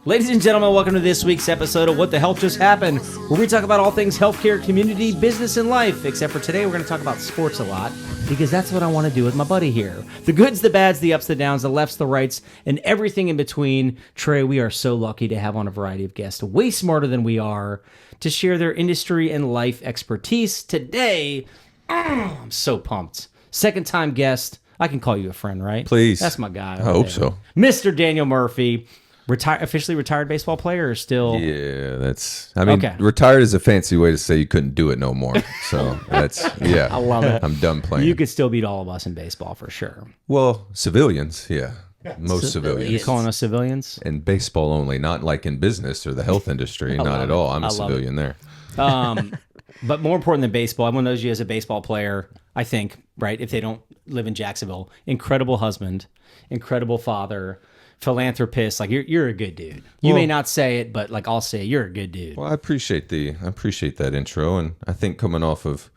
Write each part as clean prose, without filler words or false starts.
Ladies and gentlemen, welcome to this week's episode of What the Health Just Happened, where we talk about all things healthcare, community, business, and life. Except for today, we're going to talk about sports a lot, because that's what I want to do with my buddy here. The goods, the bads, the ups, the downs, the lefts, the rights, and everything in between. Trey, we are so lucky to have on a variety of guests, way smarter than we are, to share their industry and life expertise. Today, I'm so pumped. Second-time guest. I can call you a friend, right? Please. That's my guy. I hope so. Mr. Daniel Murphy. Officially retired baseball player or still? Yeah, retired is a fancy way to say you couldn't do it no more. So that's, yeah. I love it. I'm done playing. You could still beat all of us in baseball for sure. Well, civilians, yeah. Most You civilians. calling us civilians? And baseball only, not like in business or the health industry. Not at all. I'm a civilian there. But more important than baseball, everyone knows you as a baseball player, I think, right? If they don't live in Jacksonville. Incredible husband, incredible father, philanthropist. Like you're a good dude. You may not say it, but like I'll say it, you're a good dude. Well, I appreciate that intro, and I think coming off of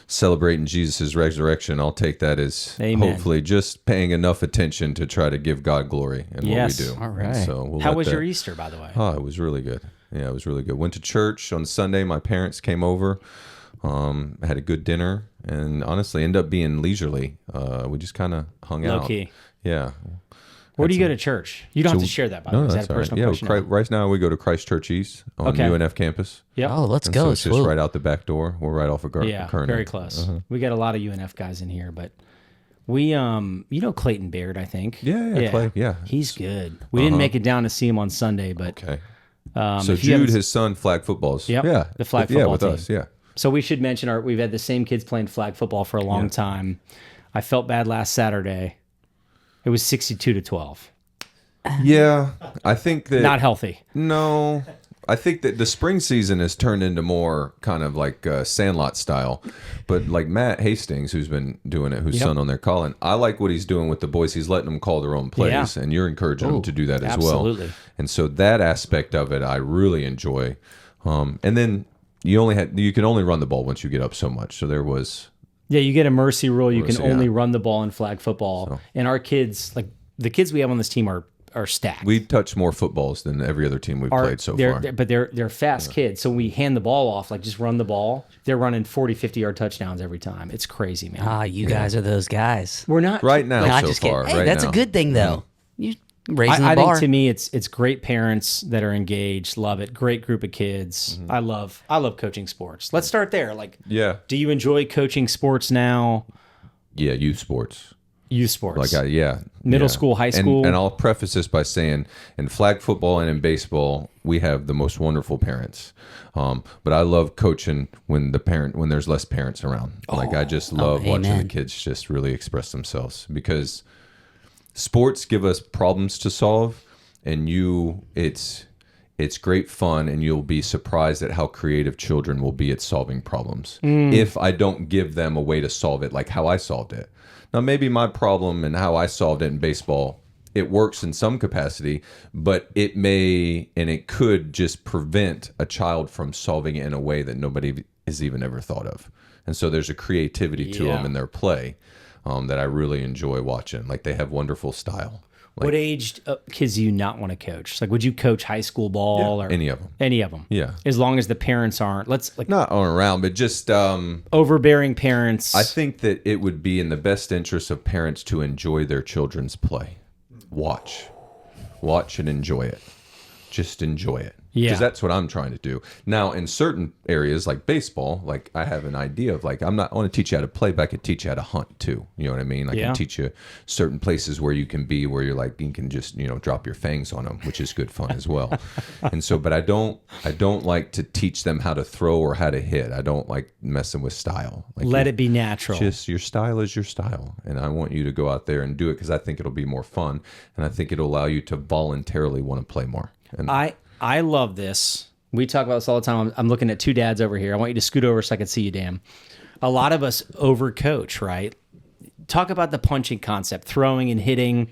celebrating Jesus' resurrection, I'll take that as hopefully just paying enough attention to try to give God glory in what we do. All right. And so How was your Easter, by the way? Oh, it was really good. Yeah, it was really good. Went to church on Sunday. My parents came over. Had a good dinner, and honestly, ended up being leisurely. We just kind of hung out. Low key. Yeah. Where do you go to church? You don't have to share that, by the way. Is that a personal question? Yeah, right now we go to Christ Church East on UNF campus. Yep. Oh, let's And go. so it's just right out the back door. We're right off of Kernan. Very close. We got a lot of UNF guys in here, but we, you know Clayton Baird, I think. Yeah, Clay, yeah. He's good. We didn't make it down to see him on Sunday, but Okay. if So you Jude, haven't- his son, flag footballs. Yep, Yeah. the flag football with team. us, yeah. So we should mention we've had the same kids playing flag football for a long time. I felt bad last Saturday. It was 62-12. Yeah, I think that... Not healthy. No, I think that the spring season has turned into more kind of like Sandlot style. But like Matt Hastings, who's been doing it, whose son on there, Colin, I like what he's doing with the boys. He's letting them call their own plays, and you're encouraging them to do that as absolutely. well. And so that aspect of it, I really enjoy. And then you can only run the ball once you get up so much. So there was... Yeah, you get a mercy rule. You can Mercy, only yeah. run the ball in flag football. And our kids, like the kids we have on this team are stacked. We touch more footballs than every other team we've played so far. But they're fast kids. So when we hand the ball off, like just run the ball, they're running 40, 50-yard touchdowns every time. It's crazy, man. Ah, you guys are those guys. We're not. Right now, No, I'm so just kidding. far. Hey, right that's now. a good thing, though. You raising the I bar. think to me, it's great parents that are engaged, love it. Great group of kids. I love coaching sports. Let's start there. Like, Yeah. do you enjoy coaching sports now? Yeah, youth sports. Youth sports. Middle school, high school. And I'll preface this by saying, in flag football and in baseball, we have the most wonderful parents. But I love coaching when there's less parents around. I just love watching the amen. kids just really express themselves, because sports give us problems to solve, and it's great fun, and you'll be surprised at how creative children will be at solving problems if I don't give them a way to solve it like how I solved it. Now, maybe my problem and how I solved it in baseball, it works in some capacity, but it could just prevent a child from solving it in a way that nobody has even ever thought of. And so there's a creativity to them in their play that I really enjoy watching. Like, they have wonderful style. What age kids do you not want to coach? Like, would you coach high school ball or Any of them. Any of them? Yeah. As long as the parents aren't Not on around, but just overbearing parents. I think that it would be in the best interest of parents to enjoy their children's play. Watch and enjoy it. Just enjoy it. Yeah. Because that's what I'm trying to do. Now, in certain areas like baseball, like I have an idea of I want to teach you how to play, but I could teach you how to hunt too. You know what I mean? I can teach you certain places where you can be, where you can just, drop your fangs on them, which is good fun as well. And so, but I don't like to teach them how to throw or how to hit. I don't like messing with style. Let it be natural. Just your style is your style. And I want you to go out there and do it, because I think it'll be more fun. And I think it'll allow you to voluntarily want to play more. And I love this. We talk about this all the time. I'm looking at two dads over here. I want you to scoot over so I can see you, Dan. A lot of us overcoach, right? Talk about the punching concept, throwing and hitting.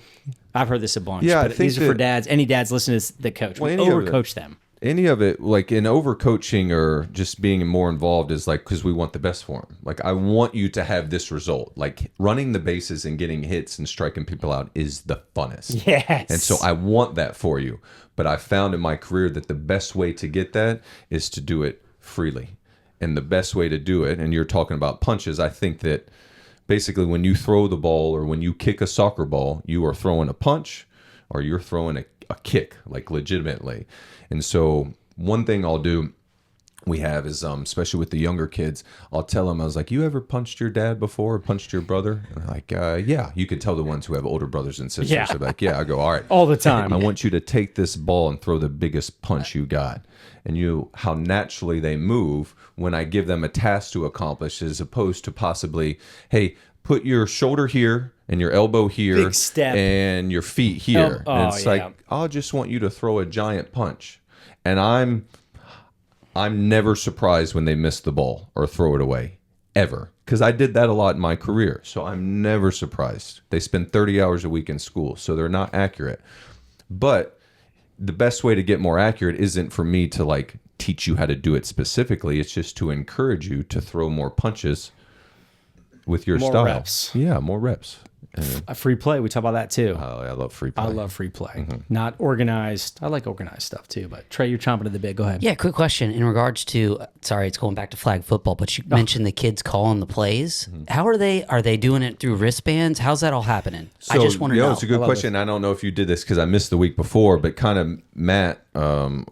I've heard this a bunch. Yeah, but these are for dads. Any dads listening to this that coach. We overcoach them. any of it, like in overcoaching or just being more involved, is like because we want the best for them. Like I want you to have this result. Like running the bases and getting hits and striking people out is the funnest. Yes. And so I want that for you. But I found in my career that the best way to get that is to do it freely. And the best way to do it, and you're talking about punches, I think that basically when you throw the ball or when you kick a soccer ball, you are throwing a punch or you're throwing a kick, like legitimately. And so one thing I'll do, we have is, especially with the younger kids, I'll tell them, I was like, you ever punched your dad before or punched your brother? And they're like, yeah. You could tell the ones who have older brothers and sisters. Yeah. They're like, yeah. I go, all right. All the time. I want you to take this ball and throw the biggest punch you got. And how naturally they move when I give them a task to accomplish, as opposed to possibly, hey, put your shoulder here and your elbow here Big step. and your feet here. And it's yeah. like, I just want you to throw a giant punch. And I'm never surprised when they miss the ball or throw it away, ever. Because I did that a lot in my career. So I'm never surprised. They spend 30 hours a week in school, so they're not accurate. But the best way to get more accurate isn't for me to like teach you how to do it specifically. It's just to encourage you to throw more punches with your More style. reps. Yeah, more reps. A free play. We talk about that too. Oh, I love free play. I love free play. Not organized. I like organized stuff too. But Trey, you're chomping at the bit. Go ahead. Yeah, quick question in regards to. Sorry, it's going back to flag football, but you mentioned the kids calling the plays. How are they? Are they doing it through wristbands? How's that all happening? I just want to know. It's a good question. I don't know if you did this because I missed the week before, but kind of Matt, one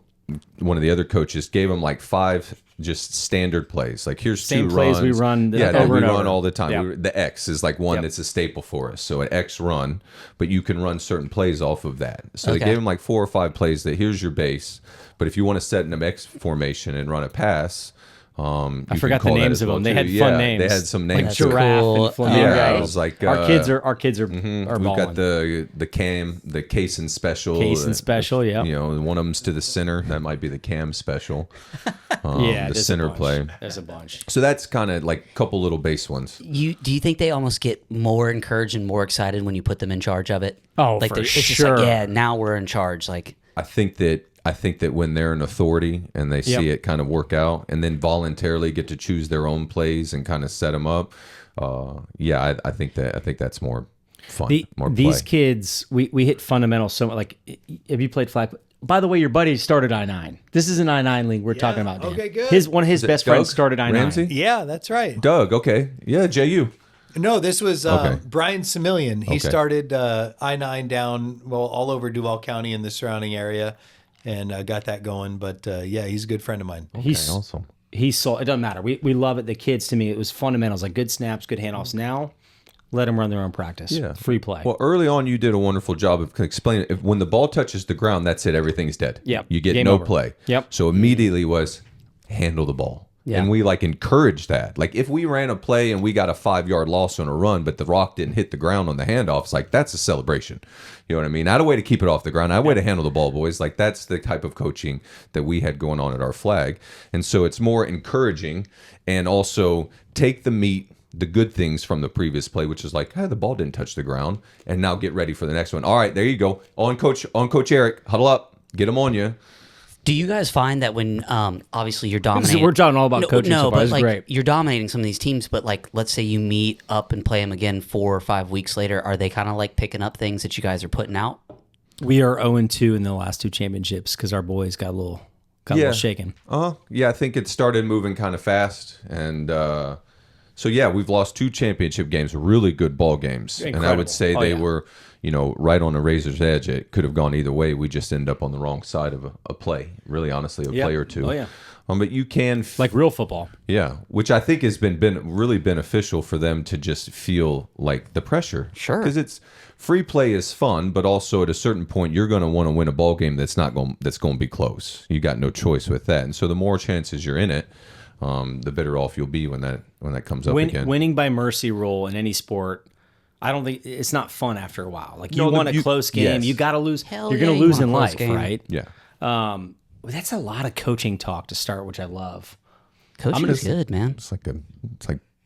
of the other coaches, gave them like 5 just standard plays. Like here's Same 2 plays runs. we run Yeah, over we and run over. all the time. Yep. The X is like one Yep. that's a staple for us. So an X run, but you can run certain plays off of that. So Okay. they gave them like 4 or 5 plays that here's your base. But if you want to set in an X formation and run a pass, I forgot the names of them. They had fun names. They had some Like names. to it. giraffe cool. and flamingo. Yeah, it was like our kids are we've balling. got the cam, the case and special. Case and special, yeah. You know, one of them's to the center. That might be the cam special. Yeah, the there's a center bunch. play. There's a bunch. So that's kind of like a couple little base ones. Do you think they almost get more encouraged and more excited when you put them in charge of it? Oh, like for it's just sure. like, yeah, now we're in charge. Like, I think that when they're an authority and they see Yep. it kind of work out, and then voluntarily get to choose their own plays and kind of set them up. I think that's more fun. More These play. kids, we hit fundamentals so much. Like, have you played flag? By the way, your buddy started I-9. This is an I-9 league we're talking about. Dan. okay, good. One of his best Doug friends started I-9. Ramsey? Yeah, that's right. Doug, okay. Yeah, JU. No, this was Okay. Brian Similian. He Okay. started I-9 down, all over Duval County and the surrounding area, and got that going. But yeah, he's a good friend of mine. He's Awesome. he saw. It doesn't matter. We love it. The kids, to me, it was fundamentals, like good snaps, good handoffs. Now, let them run their own practice. Yeah. Free play. Well, early on, you did a wonderful job of explaining. If when the ball touches the ground, that's it. Everything's dead. Yep. You get Game no over. play. Yep. So immediately was handle the ball. Yeah. And we like encourage that. Like if we ran a play and we got a 5-yard loss on a run, but the rock didn't hit the ground on the handoff, it's like that's a celebration. You know what I mean? Not a way to keep it off the ground. Not a way to handle the ball, boys. Like that's the type of coaching that we had going on at our flag. And so it's more encouraging and also take the meat, the good things from the previous play, which is like, hey, the ball didn't touch the ground, and now get ready for the next one. All right, there you go. On Coach Eric, huddle up, get him on you. do you guys find that when obviously you're dominating? We're talking all about coaching so far. but This is like great. you're dominating some of these teams, but like let's say you meet up and play them again 4 or 5 weeks later, are they kind of like picking up things that you guys are putting out? We are 0-2 in the last 2 championships because our boys got a little shaken. Yeah, I think it started moving kind of fast, and so yeah, we've lost 2 championship games, really good ball games, and I Incredible. would say Oh, they yeah. were, right on the razor's edge. It could have gone either way. We just ended up on the wrong side of a play, really, honestly, a Yep. play or two. Oh, yeah. But you can Like real football. yeah, which I think has been really beneficial for them to just feel like the pressure. Sure. Because it's free play is fun, but also at a certain point you're going to want to win a ball game that's going to be close. You got no choice with that, and so the more chances you're in it, the better off you'll be when that comes up again. Winning by mercy rule in any sport, I don't think it's not fun after a while. Like you No, want a close game, yes. you got to lose. Hell You're yeah, going to you lose want a in close life, game. right? Yeah, That's a lot of coaching talk to start, which I love. Coaching is good, man. it's like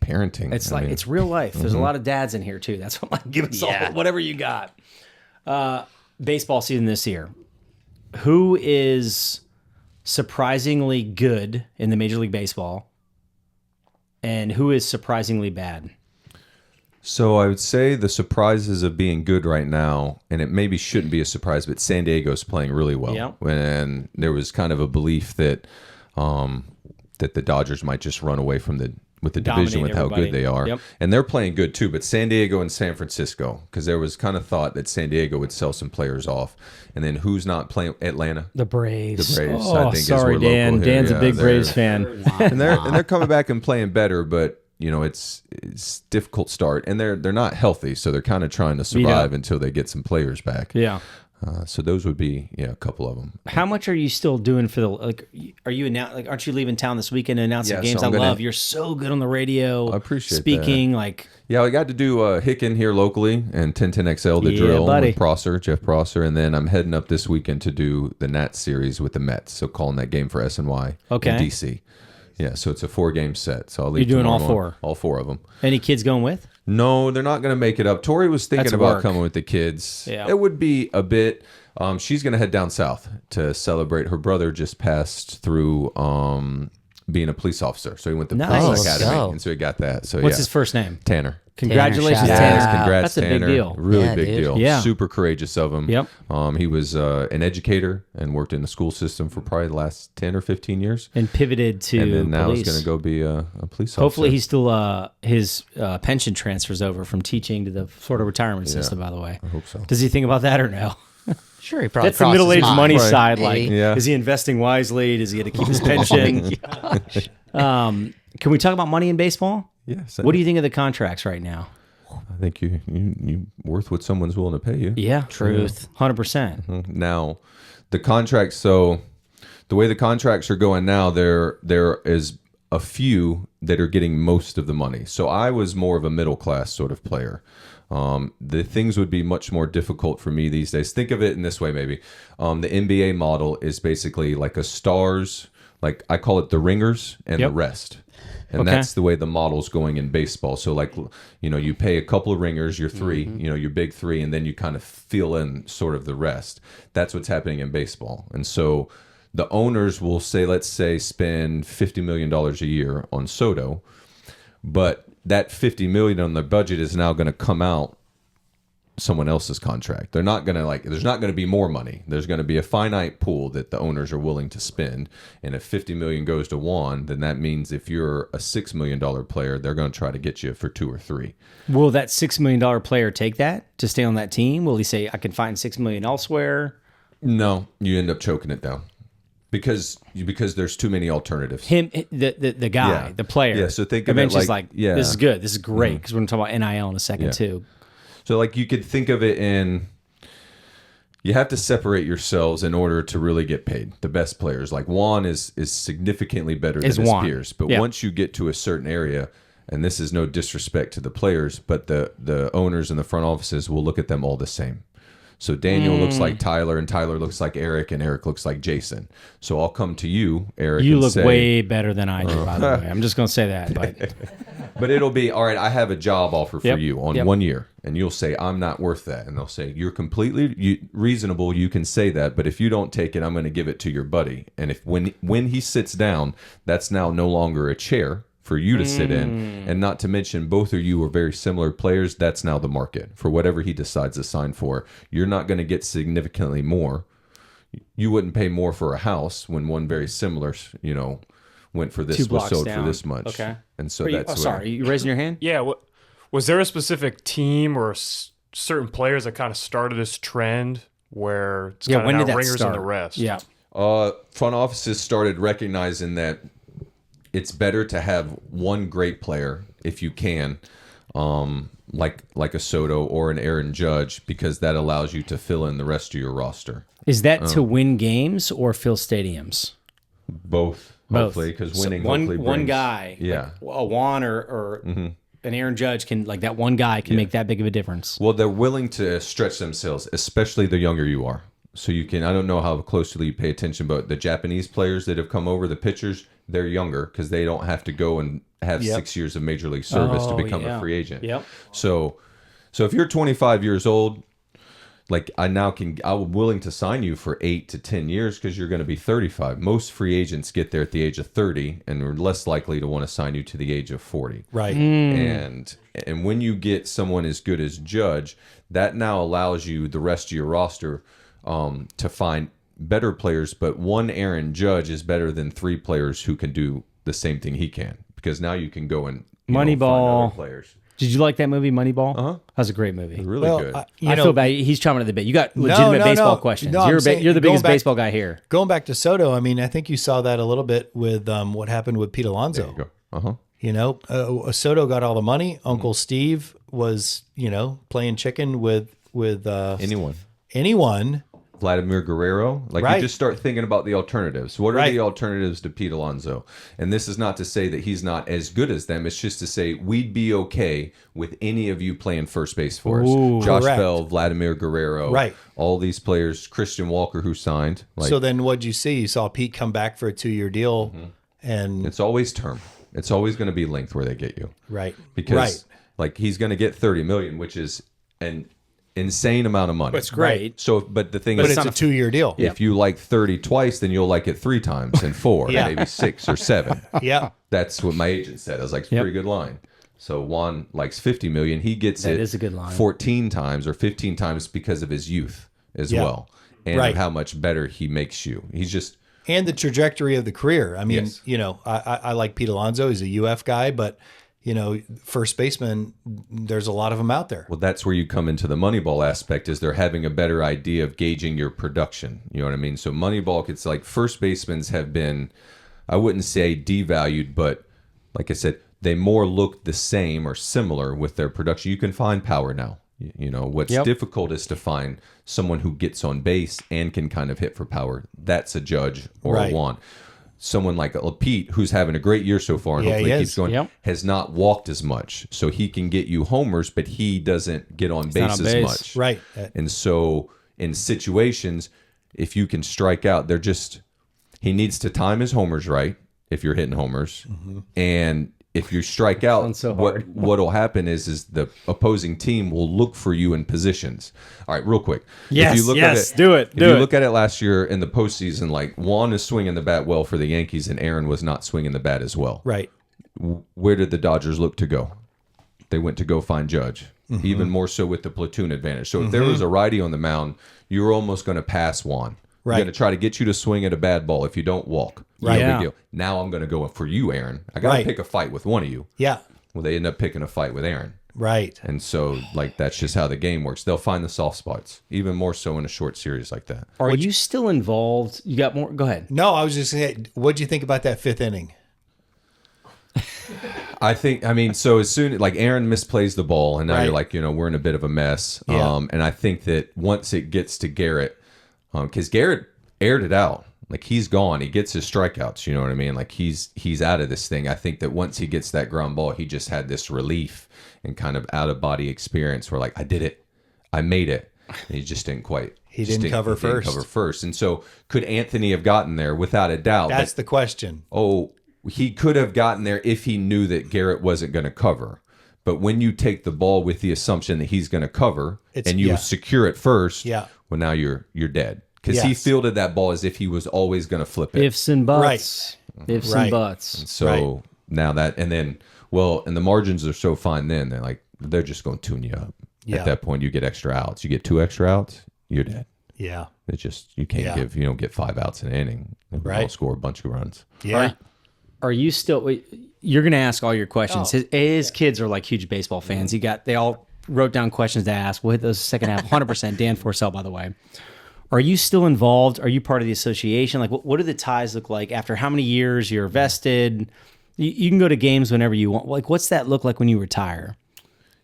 parenting. It's I like mean, it's real life. There's a lot of dads in here too. That's what like give us all whatever you got. Baseball season this year. Who is surprisingly good in the Major League Baseball, and who is surprisingly bad? So I would say the surprises of being good right now, and it maybe shouldn't be a surprise, but San Diego's playing really well. Yeah. When there was kind of a belief that that the Dodgers might just run away from with the division Dominate with how everybody. good they are. Yep. And they're playing good too, but San Diego and San Francisco, because there was kind of thought that San Diego would sell some players off. And then who's not playing? Atlanta. The Braves. The Braves, Oh, I think, sorry, is where Dan. local here. Dan's a Yeah, big they're- Braves fan. and they're coming back and playing better, but you know it's difficult start, and they're not healthy, so they're kind of trying to survive until they get some players back. Yeah. So those would be a couple of them. How much are you still doing for the Are you aren't you leaving town this weekend to announce some Yeah, games? so I I'm gonna- love. You're so good on the radio. I appreciate speaking. Yeah, I got to do Hicken here locally and 1010XL the Yeah, drill buddy. with Prosser, Jeff Prosser, and then I'm heading up this weekend to do the Nats series with the Mets. So calling that game for SNY Okay. in DC. Yeah, so it's a 4-game set. So I'll leave You're doing all tomorrow four? morning. All 4 of them. Any kids going with? No, they're not going to make it up. Tori was thinking That's about work. coming with the kids. Yeah. It would be a bit. She's going to head down south to celebrate. Her brother just passed through being a police officer. So he went to Nice. police Let's academy. go. And so he got that. So What's yeah. his first name? Tanner. Congratulations, shout Tanner. out. Congrats, That's a Tanner. big deal. Really Yeah, big dude. deal. Yeah. Super courageous of him. Yep. He was an educator and worked in the school system for probably the last 10 or 15 years. And pivoted to And then now police. he's going to go be a police officer. Hopefully, he's still his pension transfers over from teaching to the Florida retirement system. By the way, I hope so. does he think about that or no? Sure, he probably That's the crossed his middle-aged mind. money Right. side. Like, Yeah. is he investing wisely? Does he get to keep his pension? Can we talk about money in baseball? Yes. What do you think of the contracts right now? I think you worth what someone's willing to pay you. Yeah, Truth. 100%. Now, the contracts. So, the way the contracts are going now, there is a few that are getting most of the money. So, I was more of a middle class sort of player. The things would be much more difficult for me these days. Think of it in this way, maybe. The NBA model is basically like a stars, like I call it the ringers and Yep. the rest. And Okay. that's the way the model's going in baseball. So like, you pay a couple of ringers, your 3, your big 3, and then you kind of fill in sort of the rest. That's what's happening in baseball. And so the owners will say, let's say, spend $50 million a year on Soto, but that $50 million on their budget is now going to come out someone else's contract. They're not going to there's not going to be more money. There's going to be a finite pool that the owners are willing to spend. And if 50 million goes to Juan, then that means if you're a $6 million player, they're going to try to get you for 2 or 3. Will that $6 million player take that to stay on that team? Will he say, I can find $6 million elsewhere? No, you end up choking it down because there's too many alternatives. Him, the guy, Yeah. the player. Yeah, so think of it eventually is like- like, yeah. this is good. This is great. Because we're going to talk about NIL in a second, Yeah. too. So like you could think of it in, you have to separate yourselves in order to really get paid. The best players, like Juan is significantly better than Is his Juan. peers. But Yeah. once you get to a certain area, and this is no disrespect to the players, but the owners and the front offices will look at them all the same. So Daniel looks like Tyler, and Tyler looks like Eric, and Eric looks like Jason. So I'll come to you, Eric. You and look say, way better than I do, by the way. I'm just going to say that. But But it'll be, all right, I have a job offer for Yep, you on yep. 1 year. And you'll say, I'm not worth that. And they'll say, you're completely reasonable. You can say that. But if you don't take it, I'm going to give it to your buddy. And if when he sits down, that's now no longer a chair for you to sit in. And not to mention, both of you are very similar players. That's now the market for whatever he decides to sign for. You're not going to get significantly more. You wouldn't pay more for a house when one very similar, went for this, 2 was blocks sold down. for this much. Okay. And so Are you, that's where- sorry, you raising your hand? Yeah. Was there a specific team or certain players that kind of started this trend where it's kind when of did now that ringers start? and the rest? Yeah. Front offices started recognizing that it's better to have one great player if you can, like a Soto or an Aaron Judge, because that allows you to fill in the rest of your roster. Is that to win games or fill stadiums? Both, hopefully, because winning hopefully one brings- guy, Yeah. like a Juan or an Aaron Judge can, like, that one guy can make that big of a difference. Well, they're willing to stretch themselves, especially the younger you are. So you can, I don't know how closely you pay attention, but the Japanese players that have come over, the pitchers, they're younger because they don't have to go and have 6 years of major league service to Oh, become yeah. a free agent. Yep. So if you're 25 years old, like I'm willing to sign you for 8 to 10 years because you're going to be 35. Most free agents get there at the age of 30 and are less likely to want to sign you to the age of 40. Right. And when you get someone as good as Judge, that now allows you the rest of your roster to find better players. But one Aaron Judge is better than 3 players who can do the same thing he can, because now you can go and find Moneyball. other players. Did you like that movie, Moneyball? Uh-huh. That was a great movie. Really good. I feel bad. He's chomping at the bit. You got legitimate baseball questions. No, you're I'm saying, you're the going biggest back- baseball guy here. Going back to Soto, I mean, I think you saw that a little bit with what happened with Pete Alonso. There you go. Uh-huh. You know, Soto got all the money. Uncle Steve was, you know, playing chicken with anyone. Vladimir Guerrero. Like, Right. you just start thinking about the alternatives. What are Right. the alternatives to Pete Alonso? And this is not to say that he's not as good as them. It's just to say we'd be okay with any of you playing first base for us. Ooh. Josh Correct. Bell, Vladimir Guerrero. Right. All these players. Christian Walker, who signed. Like, So then what'd you see? You saw Pete come back for a 2-year deal and it's always term. It's always going to be length where they get you. right. Because right. like, he's going to get $30 million, which is an insane amount of money. It's great. So, but the thing But is, it's a 2-year deal. if you like 30 twice, then you'll like it 3 times and 4, Yeah. maybe 6 or 7. Yeah. That's what my agent said. I was like, it's a pretty good line. So Juan likes 50 million. He gets That it is a good line. 14 times or 15 times because of his youth as Yeah. well. And Right. of how much better he makes you. He's just, And the trajectory of the career. I mean, Yes. you know, I like Pete Alonso. He's a UF guy, but, you know, first baseman, there's a lot of them out there. well, that's where you come into the Moneyball aspect, is they're having a better idea of gauging your production. You know what I mean? So Moneyball, it's like first basemen have been, I wouldn't say devalued, but like I said, they more look the same or similar with their production. You can find power now. You know, what's difficult is to find someone who gets on base and can kind of hit for power. That's a Judge or Right. a Juan. Someone like a Pete, who's having a great year so far and Yeah, hopefully he keeps is. going, Yep. has not walked as much. So he can get you homers, but he doesn't get on not base on as base. much. Right. And so in situations, if you can strike out, he needs to time his homers right if you're hitting homers. And if you strike out, Sounds so hard. what'll happen is the opposing team will look for you in positions. All right, real quick. Yes, if you look yes, at it, do it, If do you it. look at it last year in the postseason, like, Juan is swinging the bat well for the Yankees, and Aaron was not swinging the bat as well. Right. Where did the Dodgers look to go? They went to go find Judge, Mm-hmm. even more so with the platoon advantage. So if there was a righty on the mound, you were almost going to pass Juan. We're Right. going to try to get you to swing at a bad ball. If you don't walk, Right. no Yeah. big deal. Now I'm going to go for you, Aaron. I got to Right. pick a fight with one of you. Yeah. Well, they end up picking a fight with Aaron. Right. And so, like, that's just how the game works. They'll find the soft spots, even more so in a short series like that. Are you still involved? You got more? Go ahead. No, I was just saying, what'd you think about that 5th inning? I mean, so as soon like Aaron misplays the ball, and now Right. you're like, we're in a bit of a mess. Yeah. And I think that once it gets to Garrett, because Garrett aired it out, like, he's gone. He gets his strikeouts. You know what I mean? Like, he's out of this thing. I think that once he gets that ground ball, he just had this relief and kind of out of body experience where, like, I did it, I made it. And he just didn't quite. He just didn't cover first. Cover first. And so, could Anthony have gotten there? Without a doubt. That's the question. He could have gotten there if he knew that Garrett wasn't going to cover. But when you take the ball with the assumption that he's going to cover and you yeah. secure it first, Yeah. well, now you're dead. Because he Yes. fielded that ball as if he was always going to flip it. Ifs and buts. Ifs and Right. buts. So Right. now that, and then, well, and the margins are so fine then, they're just going to tune you up. Yeah. At that point, you get extra outs. You get 2 extra outs, you're dead. Yeah. It just, you can't Yeah. you don't get 5 outs in an inning. They'll Right. score a bunch of runs. Yeah. Are you still? wait, You're going to ask all your questions. His kids are like huge baseball fans. They all wrote down questions to ask. We'll hit those second half. 100%. Dan Forsell, by the way. Are you still involved? Are you part of the association? Like, what do the ties look like after how many years you're vested? You can go to games whenever you want. Like, what's that look like when you retire?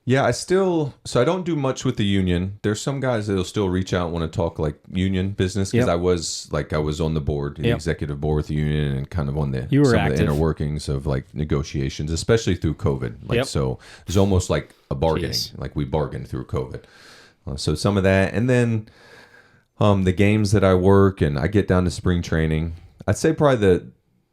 Yeah, so I don't do much with the union. There's some guys that'll still reach out and want to talk like union business, because Yep. I was on the board, the Yep. executive board with the union, and kind of on You were some of active. the inner workings of like negotiations, especially through COVID. Like, Yep. so it was almost like a bargaining, Jeez. like we bargained through COVID. So some of that, and then the games that I work, and I get down to spring training. I'd say probably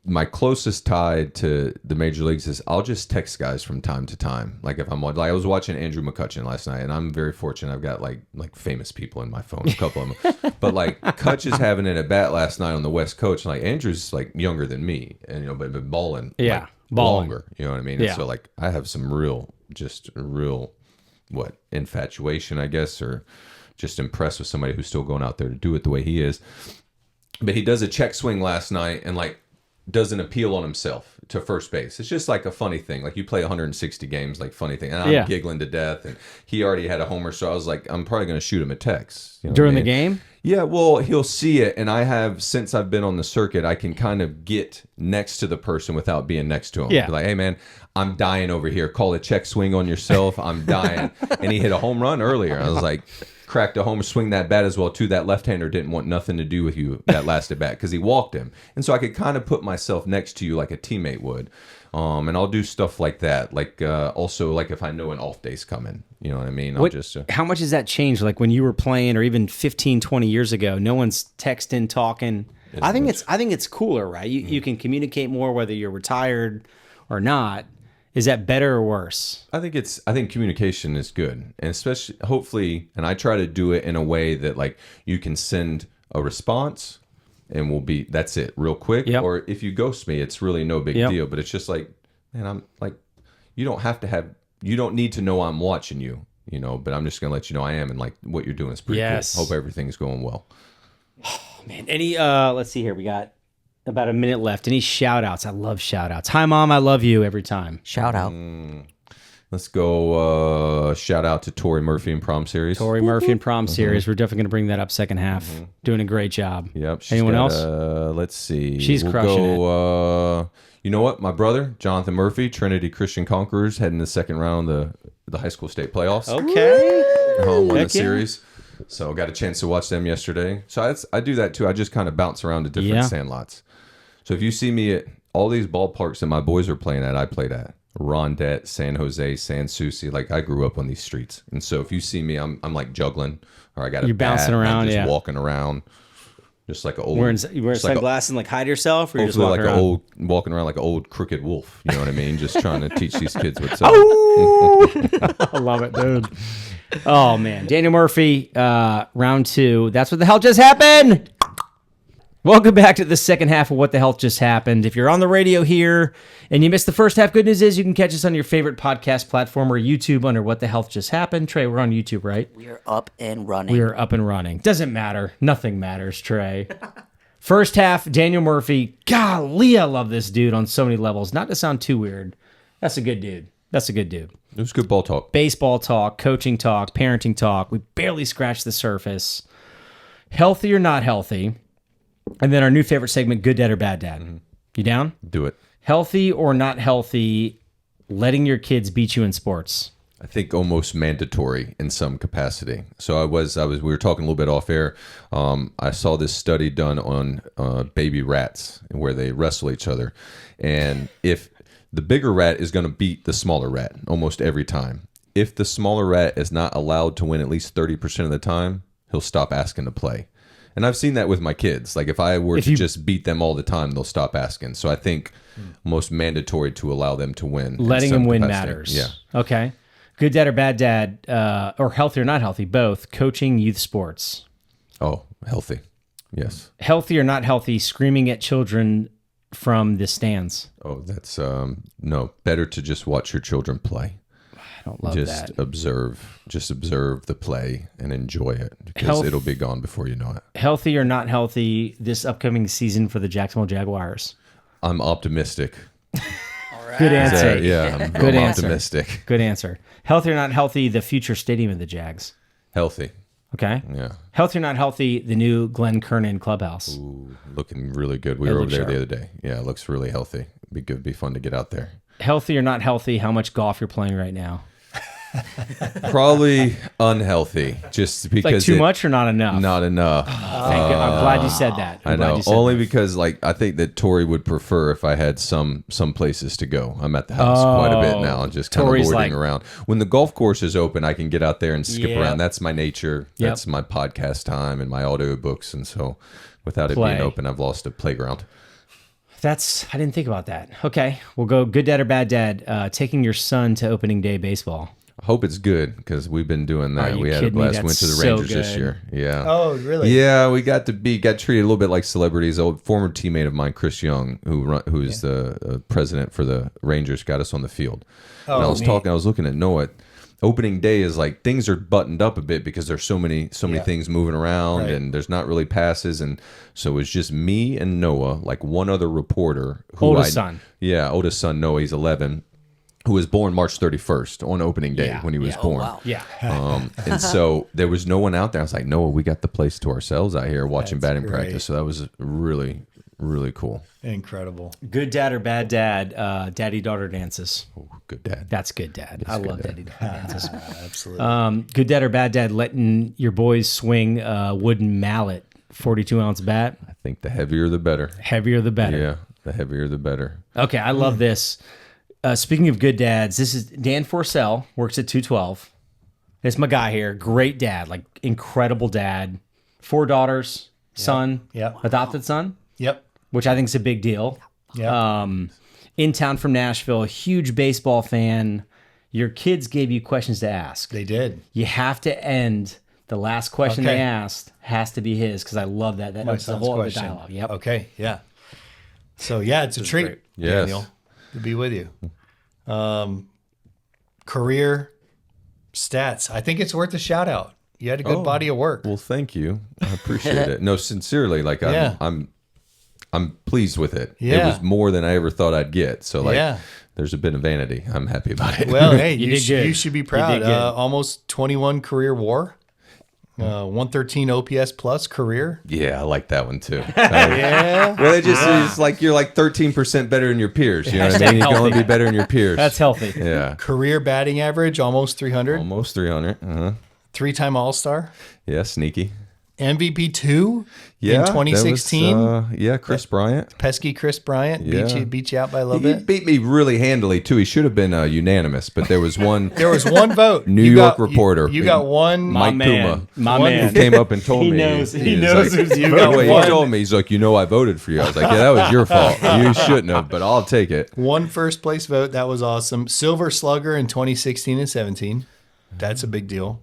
my closest tie to the major leagues is I'll just text guys from time to time. Like if I'm like I was watching Andrew McCutchen last night, and I'm very fortunate. I've got like famous people in my phone, a couple of them. But like Kutch is having it at bat last night on the West Coast. Like Andrew's like younger than me, and but balling, Yeah, like, balling. longer. You know what I mean? Yeah. And so like I have some real infatuation, I guess, or just impressed with somebody who's still going out there to do it the way he is. But he does a check swing last night, and like does an appeal on himself to first base. It's just like a funny thing. Like you play 160 games, like funny thing. And I'm giggling to death. And he already had a homer, so I was like, I'm probably going to shoot him a text. You know During what I the mean? game? Yeah, well, he'll see it, and I have, since I've been on the circuit, I can kind of get next to the person without being next to him. Yeah. Be like, hey, man, I'm dying over here. Call a check swing on yourself. I'm dying. And he hit a home run earlier. I was like, cracked a homer, swing that bat as well, too. That left-hander didn't want nothing to do with you that last at bat because he walked him. And so I could kind of put myself next to you like a teammate would. And I'll do stuff like that. Like also, like if I know an off day's coming, you know what I mean? I'll just... How much has that changed? Like when you were playing, or even 15, 20 years ago, no one's texting, talking. I think it's cooler, right? You can communicate more whether you're retired or not. Is that better or worse? I think communication is good, and especially hopefully, and I try to do it in a way that like you can send a response and that's it real quick. Yep. Or if you ghost me, it's really no big deal, but it's just like, man, I'm like, you don't need to know I'm watching you, you know, but I'm just going to let you know I am. And like what you're doing is pretty cool. Hope everything's going well. Man, any, let's see here. We got about a minute left. Any shout outs? I love shout outs. Hi, Mom. I love you every time. Shout out. Let's go. Shout out to Tori Murphy in Prom Series. Tori Murphy and Prom Series. We're definitely going to bring that up second half. Doing a great job. Yep. Anyone else? Let's see. She's crushing it. You know what? My brother, Jonathan Murphy, Trinity Christian Conquerors, heading the second round of the high school state playoffs. Okay. Won the Heck yeah. series. So got a chance to watch them yesterday. So I do that too. I just kind of bounce around to different sandlots. So if you see me at all these ballparks that my boys are playing at, I played at. Rondette, San Jose, San Souci. Like I grew up on these streets, and so if you see me, I'm like juggling, or I got You're bouncing around, just walking around, just like an old. You wear sunglasses and like hide yourself, or you're just hopefully walking like around? walking around like an old crooked wolf. You know what I mean? Just trying to teach these kids what's up. I love it, dude. Oh man, Daniel Murphy, round 2. That's what the hell just happened. Welcome back to the second half of What the Hell Just Happened. If you're on the radio here and you missed the first half, good news is you can catch us on your favorite podcast platform or YouTube under What the Hell Just Happened. Trey, we're on YouTube, right? We are up and running. We are up and running. Doesn't matter. Nothing matters, Trey. First half, Daniel Murphy. Golly, I love this dude on so many levels. Not to sound too weird. That's a good dude. It was good ball talk. Baseball talk, coaching talk, parenting talk. We barely scratched the surface. Healthy or not healthy. And then our new favorite segment, Good Dad or Bad Dad. You down? Do it. Healthy or not healthy, letting your kids beat you in sports? I think almost mandatory in some capacity. So we were talking a little bit off air. I saw this study done on baby rats where they wrestle each other. And if the bigger rat is going to beat the smaller rat almost every time, if the smaller rat is not allowed to win at least 30% of the time, he'll stop asking to play. And I've seen that with my kids. Like if I were to just beat them all the time, they'll stop asking. So I think most mandatory to allow them to win. Letting them win matters. Yeah. Okay. Good dad or bad dad, or healthy or not healthy, both, coaching youth sports. Oh, healthy. Yes. Healthy or not healthy, screaming at children from the stands. Oh, that's no. Better to just watch your children play. I don't love just that. Just observe the play and enjoy it because it'll be gone before you know it. Healthy or not healthy this upcoming season for the Jacksonville Jaguars? I'm optimistic. All right. Good answer. I'm Good answer. optimistic. Good answer. Healthy or not healthy, the future stadium of the Jags? Healthy. Okay. Yeah. Healthy or not healthy, the new Glen Kernan clubhouse? Ooh, looking really good. We were over there the other day. Yeah, it looks really healthy. Be fun to get out there. Healthy or not healthy, how much golf you're playing right now? Probably unhealthy, just because Like too much or not enough? Not enough. Thank God. I'm glad you said that. I know. Only because I think that Tori would prefer if I had some places to go. I'm at the house quite a bit now, and just kind of loitering around. When the golf course is open, I can get out there and skip around. That's my nature. That's my podcast time and my audio books, and so without it being open, I've lost a playground. I didn't think about that. Okay, we'll go good dad or bad dad. Taking your son to opening day baseball. I hope it's good because we've been doing that. Are you We had a kidding me? blast. Went to the That's so Rangers this good. year. Yeah. Oh, really? Yeah, we got treated a little bit like celebrities. A former teammate of mine, Chris Young, who's the president for the Rangers, got us on the field. And I was I was looking at Noah. Opening day is like things are buttoned up a bit because there's so many things moving around and there's not really passes, and so it's just me and Noah, like one other reporter. Oldest son. Yeah, oldest son Noah. He's 11. Who was born March 31st on opening day when he was born. wow. Yeah. And so there was no one out there. I was like, Noah, we got the place to ourselves out here watching That's batting great. practice. So that was really, really cool. Incredible. Good dad or bad dad. Daddy-daughter dances. Ooh, good dad. That's good dad. I love daddy-daughter dances. Absolutely. Good dad or bad dad letting your boys swing a wooden mallet, 42-ounce bat. I think the heavier the better. Heavier the better. Yeah, the heavier the better. Okay, I love this. Speaking of good dads, this is Dan Forsell, works at 212. It's my guy here. Great dad, like incredible dad. 4 daughters, son, Yep. adopted son, Yep. which I think is a big deal. Yep. In town from Nashville, huge baseball fan. Your kids gave you questions to ask. They did. You have to end. The last question Okay. they asked has to be his because I love that. My That's the son's whole other question. dialogue. Yep. Okay. Yeah. So yeah, it's a treat, Yes. Daniel, to be with you. Career stats. I think it's worth a shout out. You had a good body of work. Well, thank you. I appreciate it. No, sincerely, like Yeah. I'm pleased with it. It Yeah. was more than I ever thought I'd get. So like Yeah. there's a bit of vanity. I'm happy about it. Well, hey, You you, did good. you should be You proud. did good. Almost 21 career WAR, 113 OPS plus career. Yeah, I like that one too. Yeah. Well, it's like you're like 13% better than your peers. You know what I mean? You can only be better than your peers. That's healthy. Yeah. Career batting average almost 300. Almost 300. Uh-huh. 3-time All Star. Yeah, sneaky. MVP 2 Yeah, in 2016. that was, Chris Bryant. Pesky Chris Bryant Yeah. beat you out by a little He bit. beat me really handily too. He should have been unanimous, but there was one There was one vote. New You York got- reporter. You got one. Mike man. Puma. My One man. who came up and told He me. knows- he was knows who's you By got the way, one. he told me, he's like, I voted for you. I was like, yeah, that was your fault. You shouldn't have, but I'll take it. One first place vote. That was awesome. Silver Slugger in 2016 and 17. That's a big deal.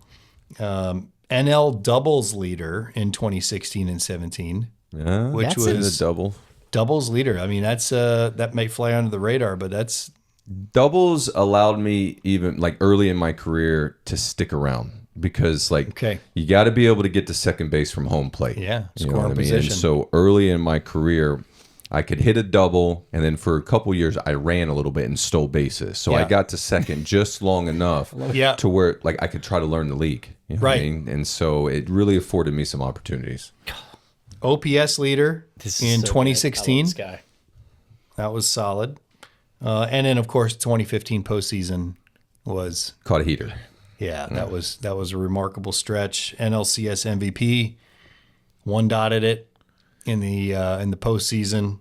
NL doubles leader in 2016 and 17. Yeah, Which that's in the was- double. Doubles leader. I mean, that's that may fly under the radar, but that's Doubles allowed me even like early in my career to stick around because like Okay. you got to be able to get to second base from home plate. Yeah, You know scoring what I mean? position. And so early in my career, I could hit a double, and then for a couple years, I ran a little bit and stole bases. So I Yeah. got to second just long enough Yeah. to where like I could try to learn the league. You know what I Right. mean? And so it really afforded me some opportunities. OPS leader This is in so good. 2016. I love this guy. That was solid. And then, of course, 2015 postseason was Caught a heater. that was a remarkable stretch. NLCS MVP, one dotted it in the postseason,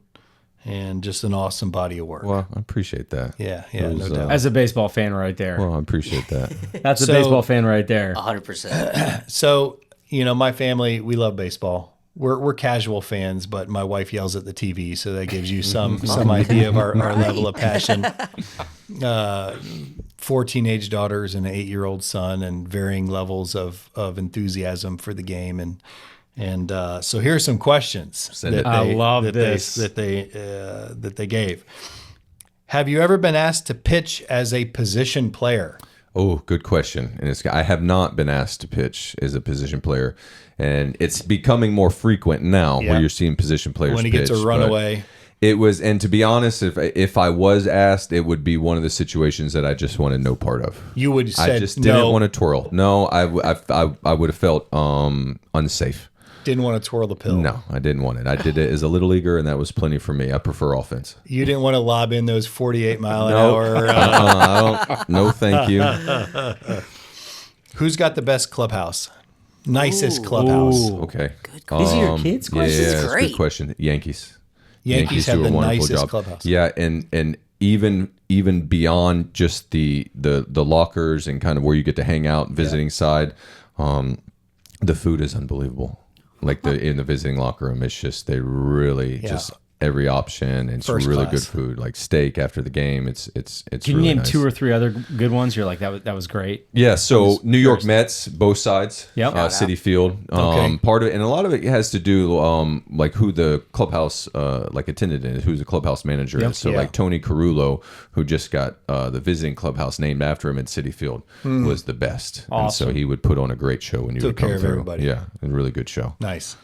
and just an awesome body of work. Well, I appreciate that. Yeah, It was, no doubt. As a baseball fan right there. Well, I appreciate that. That's a So- baseball fan right there. 100%. So, my family, we love baseball. We're casual fans, but my wife yells at the TV, so that gives you some idea of our level of passion. 4 teenage daughters and an 8-year-old son, and varying levels of enthusiasm for the game. And so here are some questions Send it. I love this. that they gave. Have you ever been asked to pitch as a position player? Oh, good question. And I have not been asked to pitch as a position player, and it's becoming more frequent now Yeah. where you're seeing position players When he gets pitch, a but runaway. It was, and to be honest, if I was asked, it would be one of the situations that I just wanted no part of. You would I said just didn't no, want to twirl. No, I would have felt unsafe. didn't want to twirl the pill. No, I didn't want it. I did it as a little leaguer, and that was plenty for me. I prefer offense. You didn't want to lob in those 48 mile an Nope. hour. I don't. No, thank you. Who's got the best clubhouse? Nicest clubhouse. Okay. These are your kids' questions? Yeah, that's a Great. good question. Yankees. Yankees have do the a wonderful nicest job. clubhouse. Yeah, and even beyond just the lockers and kind of where you get to hang out, visiting side, the food is unbelievable. Like in the visiting locker room, it's just they really just every option. And it's First really class. good food, like steak after the game. It's Can you really name nice. 2 or 3 other good ones? You're like that was great. Yeah, so New York Mets, both sides, Yep. City Field. Okay. Part of it, and a lot of it has to do like who the clubhouse like attendant is, who's the clubhouse manager is. So Yeah. like Tony Carullo, who just got the visiting clubhouse named after him in City Field, was the best. And so he would put on a great show when you Took would come care of through. everybody. Yeah, a really good show. Nice.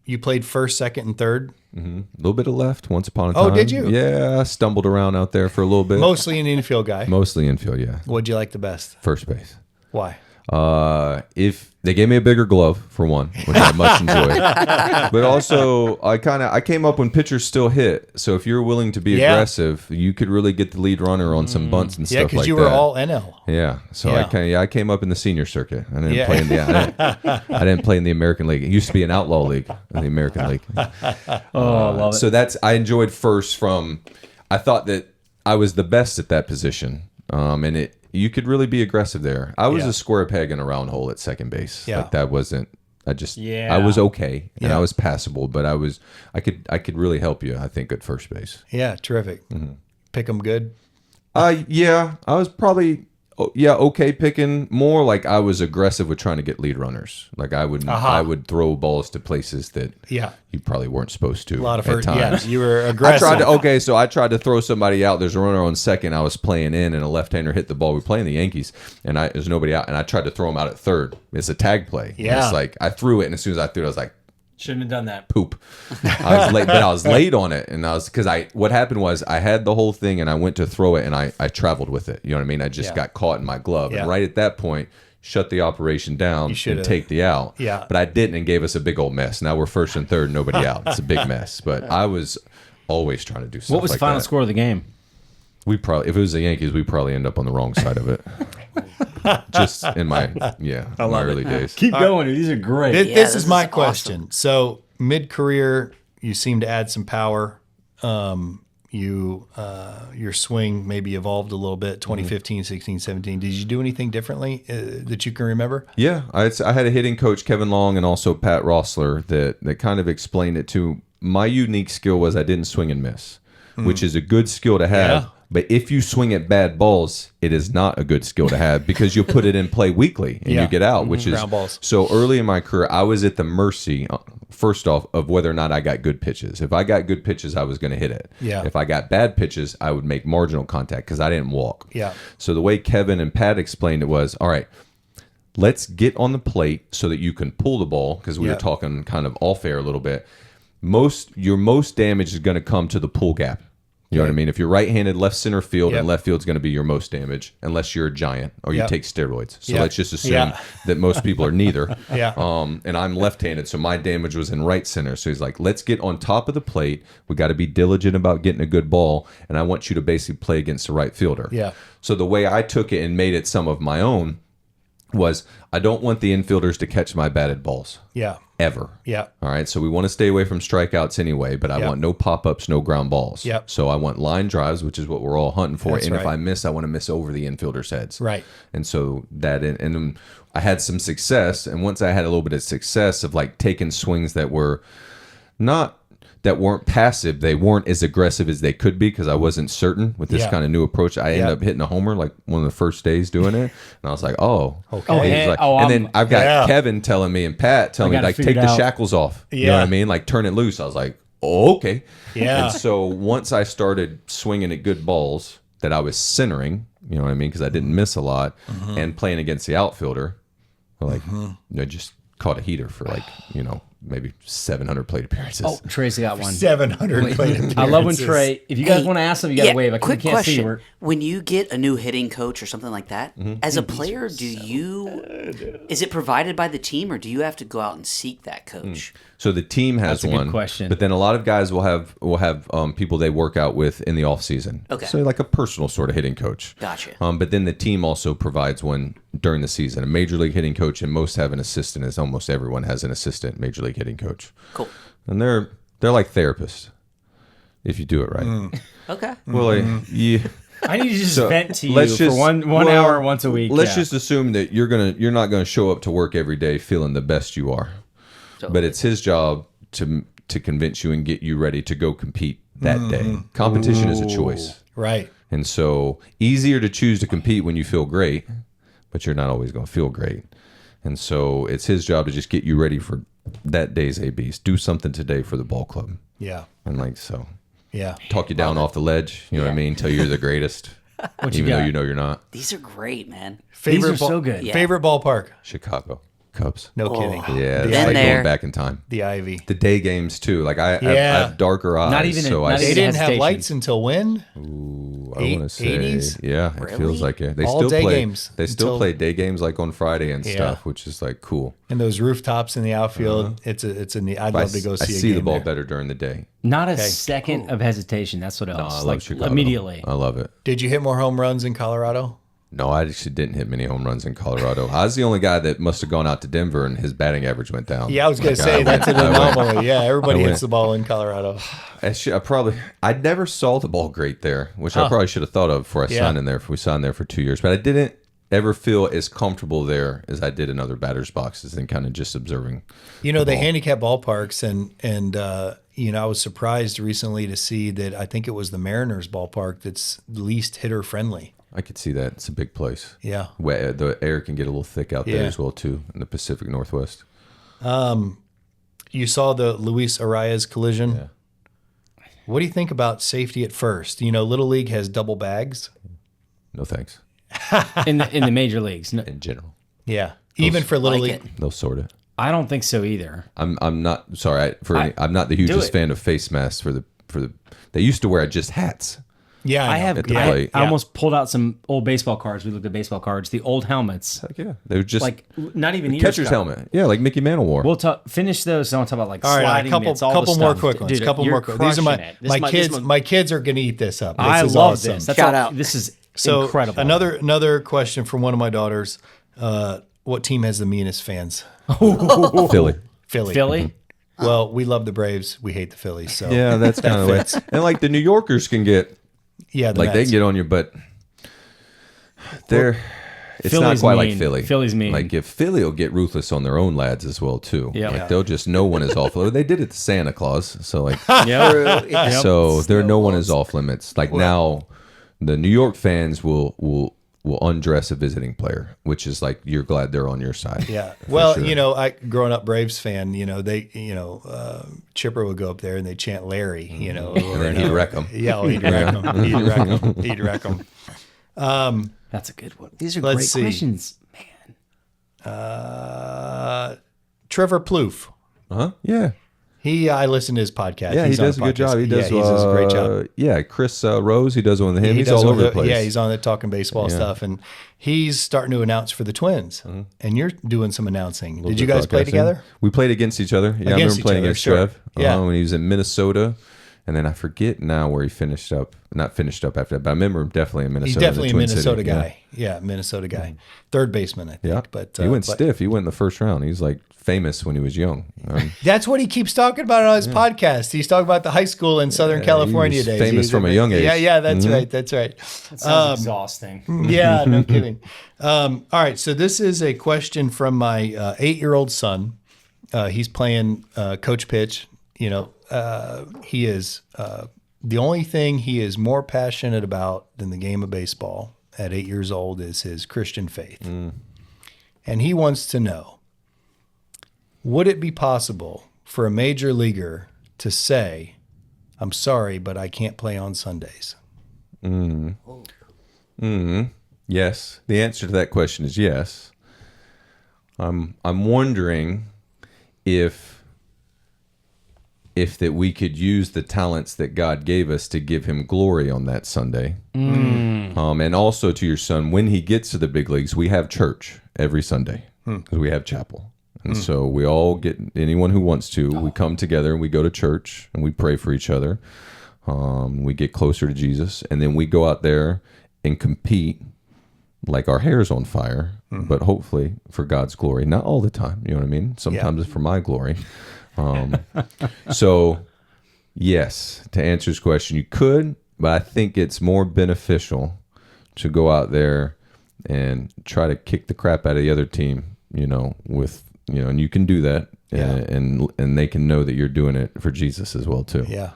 You played first, second, and third. A little bit of left once upon a time. Oh, did you? Yeah, I stumbled around out there for a little bit. Mostly an infield guy. Mostly infield, yeah. What'd you like the best? First base. Why? If they gave me a bigger glove for one, which I much enjoyed, but also I came up when pitchers still hit. So if you're willing to be Yeah. aggressive, you could really get the lead runner on some bunts and Yeah, stuff because like you that. were all NL. Yeah, so Yeah. I came up in the senior circuit. I didn't Yeah. play in I didn't play in the American League. It used to be an outlaw league, in the American League. Oh, I love it. So I enjoyed first from. I thought that I was the best at that position, and you could really be aggressive there. I was Yeah. a square peg in a round hole at second base. Yeah. Like that wasn't. I Yeah. was okay and Yeah. I was passable, but I could really help you. I think at first base. Yeah, terrific. Pick them good. Yeah, I was probably okay picking more like I was aggressive with trying to get lead runners. Like I would throw balls to places that Yeah. you probably weren't supposed to. A lot of at first. times. Yeah, you were I aggressive. tried to throw somebody out. There's a runner on second. I was playing in, and a left-hander hit the ball. We're playing the Yankees, and there's nobody out, and I tried to throw him out at third. It's a tag play. And Yeah. it's like I threw it, and as soon as I threw it, I was like, Shouldn't have done that. poop. I was late, but I was late on it, and what happened was I had the whole thing, and I went to throw it, and I traveled with it. You know what I mean? I just got caught in my glove, Yeah. and right at that point, shut the operation down and should've. take the out. Yeah. But I didn't, and gave us a big old mess. Now we're first and third, nobody out. It's a big mess. But I was always trying to do something. What was the final score of the game? We probably, if it was the Yankees, we probably end up on the wrong side of it. Just in my early days. Keep going. These are great. This, Yeah, this this is my is question. So mid-career, you seem to add some power. Your swing maybe evolved a little bit. 2015, 16, 17. Did you do anything differently that you can remember? Yeah, I had a hitting coach, Kevin Long, and also Pat Rossler, that kind of explained it too. My unique skill was I didn't swing and miss, which is a good skill to have. Yeah. But if you swing at bad balls, it is not a good skill to have because you'll put it in play weakly and Yeah. you get out, which is Ground balls. so early in my career. I was at the mercy, first off, of whether or not I got good pitches. If I got good pitches, I was going to hit it. Yeah. If I got bad pitches, I would make marginal contact because I didn't walk. Yeah. So the way Kevin and Pat explained it was, all right, let's get on the plate so that you can pull the ball because we Yeah. were talking kind of off air a little bit. Your most damage is going to come to the pull gap. You know what I mean? If you're right-handed, left center field, Yep. and left field's going to be your most damage, unless you're a giant or you Yep. take steroids. So Yep. let's just assume Yeah. that most people are neither. Yeah. And I'm left-handed, so my damage was in right center. So he's like, let's get on top of the plate. We got to be diligent about getting a good ball, and I want you to basically play against the right fielder. Yeah. So the way I took it and made it some of my own was I don't want the infielders to catch my batted balls. Yeah. Ever. Yeah. All right. So we want to stay away from strikeouts anyway, but I Yep. want no pop ups, no ground balls. Yep. So I want line drives, which is what we're all hunting for. That's and if right. I miss, I want to miss over the infielders' heads. Right. And so and then I had some success. And once I had a little bit of success of like taking swings that weren't passive, they weren't as aggressive as they could be because I wasn't certain with this Yeah. kind of new approach. I ended Yeah. up hitting a homer like one of the first days doing it, and I was like, "Oh, Okay. And he's hey, like- oh, and I'm- then I've got Yeah. Kevin telling me and Pat telling me gotta like figure take it the out. shackles off. You know Yeah. what I mean? Like turn it loose. I was like, "Oh, okay." Yeah. And so once I started swinging at good balls that I was centering, you know what I mean, because I didn't miss a lot, and playing against the outfielder, like I just caught a heater for like maybe 700 plate appearances. Oh, Trey's got one. 700 plate appearances. I love when Trey. If you guys want to ask him, you got to wave. I quick can't see. question. When you get a new hitting coach or something like that, as a player, is it provided by the team or do you have to go out and seek that coach? So the team has That's a good one question. but then a lot of guys will have people they work out with in the off season. Okay. So like a personal sort of hitting coach. Gotcha. But then the team also provides one during the season. A major league hitting coach, and most have an assistant, as almost everyone has an assistant major league hitting coach. Cool. And they're like therapists if you do it right. Okay. Well, yeah. I need to just So, vent to you let's for just- one well, hour once a week. Let's yeah. just assume that you're not gonna show up to work every day feeling the best you are. But it's his job to convince you and get you ready to go compete that day. Competition is a choice. Right. And so easier to choose to compete when you feel great, but you're not always going to feel great. And so it's his job to just get you ready for that day's ABs. Do something today for the ball club. Yeah. And like, so Yeah. talk you down off the ledge. You know what I mean? Tell you you're the greatest, What you even though got? you know you're not. These are great, man. These are so good. Yeah. Favorite ballpark? Chicago Cubs. No kidding. Yeah, it's Been like there. going back in time. The Ivy. The day games too. Like I Yeah. have darker eyes. Not even- so not I They even- didn't have hesitation. lights until when? I want to say, 80s? yeah, it Really? feels like it. They All still day play games They still until- play day games like on Friday and Yeah. stuff, which is like cool. And those rooftops in the outfield. It's a neat. I'd love to go I see a see game the ball there. better during the day. Not a second of hesitation. That's what I else. love Like Chicago. immediately. I love it. Did you hit more home runs in Colorado? No, I actually didn't hit many home runs in Colorado. I was the only guy that must have gone out to Denver and his batting average went down. Yeah, I was going to Like, say I that's an went- anomaly. Yeah, everybody I hits went- the ball in Colorado. I never saw the ball great there, which I probably should have thought of before I Yeah. signed in there. If we signed there for 2 years, but I didn't ever feel as comfortable there as I did in other batters' boxes and kind of just observing. You know, they handicap ballparks, and I was surprised recently to see that I think it was the Mariners ballpark that's least hitter friendly. I could see that. It's a big place. Yeah. Where the air can get a little thick out there Yeah. as well too in the Pacific Northwest. You saw the Luis Arias collision. Yeah. What do you think about safety at first? You know, Little League has double bags. No thanks. in the major leagues. No, In general, Yeah. Even for Little Like League. it. they'll sort it. I don't think so either. I'm not sorry. I'm not the hugest it. fan of face masks for the. They used to wear just hats. Yeah, I know. have. At the I, plate. I almost pulled out some old baseball cards. We looked at baseball cards. The old helmets, Heck yeah, they were just like not even ears catcher's covered. helmet. Yeah, like Mickey Mantle wore. We'll finish those. So I want to talk about like All right, sliding a couple, mitts, all couple the more stuff. quick ones. Dude, Couple you're more quick. These are crushing it. This my is kids. this one- My kids are going to eat this up. This I is love awesome. this. That's Shout all, out. This is So incredible. another question from one of my daughters. What team has the meanest fans? Philly. Philly. Philly. Well, we love the Braves. We hate the Phillies. So Yeah, that's kind of fits. it. And like the New Yorkers can get yeah, the like they Mets. can get on you, but they're it's not Philly's quite mean. like Philly. Philly's mean. Like if Philly will get ruthless on their own lads as well too. Yeah. Like Yeah. they'll just no one is off. They did it to Santa Claus, so like Yeah. so there no one is off limits. Like now, the New York fans will undress a visiting player, which is like you're glad they're on your side. Yeah. For Well, sure. you know, I growing up Braves fan, Chipper would go up there and they chant Larry, and then he'd wreck them. Yeah, he'd wreck them. He'd wreck them. He'd wreck them. That's a good one. These are Let's great see. questions. Trevor Plouffe. Yeah. I listen to his podcast. Yeah, He's he on does a good podcast. job. He does a great job. Yeah, Chris Rose, he does one with him. He He's does all over the place. Yeah, he's on it talking baseball stuff, and he's starting to announce for the Twins. And you're doing some announcing. Did you guys play Podcasting. together? We played against each other. Yeah, I Against remember each playing other, against sure. Trev. Yeah. When he was in Minnesota. And then I forget now where he finished up. Not finished up after that, but I remember him definitely in Minnesota. He's the definitely a Twin Minnesota City. guy. Yeah, Minnesota guy. Third baseman, I think. Yeah. But He went but stiff. He went in the first round. He's like famous when he was young. That's what he keeps talking about on his podcast. He's talking about the high school in Southern California was days. famous He's from a young age. Yeah, that's right. That's right. That sounds exhausting. Yeah, no kidding. All right, so this is a question from my 8-year-old son. He's playing coach pitch. You know, he is the only thing he is more passionate about than the game of baseball at 8 years old is his Christian faith. And he wants to know, would it be possible for a major leaguer to say, I'm sorry, but I can't play on Sundays? Yes. The answer to that question is yes. I'm wondering if that we could use the talents that God gave us to give him glory on that Sunday. And also to your son, when he gets to the big leagues, we have church every Sunday because we have chapel. And so we all get, anyone who wants to, we come together and we go to church and we pray for each other. We get closer to Jesus, and then we go out there and compete like our hair's on fire, but hopefully for God's glory. Not all the time, you know what I mean? Sometimes it's for my glory. So, yes, to answer his question, you could, but I think it's more beneficial to go out there and try to kick the crap out of the other team, and you can do that and they can know that you're doing it for Jesus as well too. Yeah.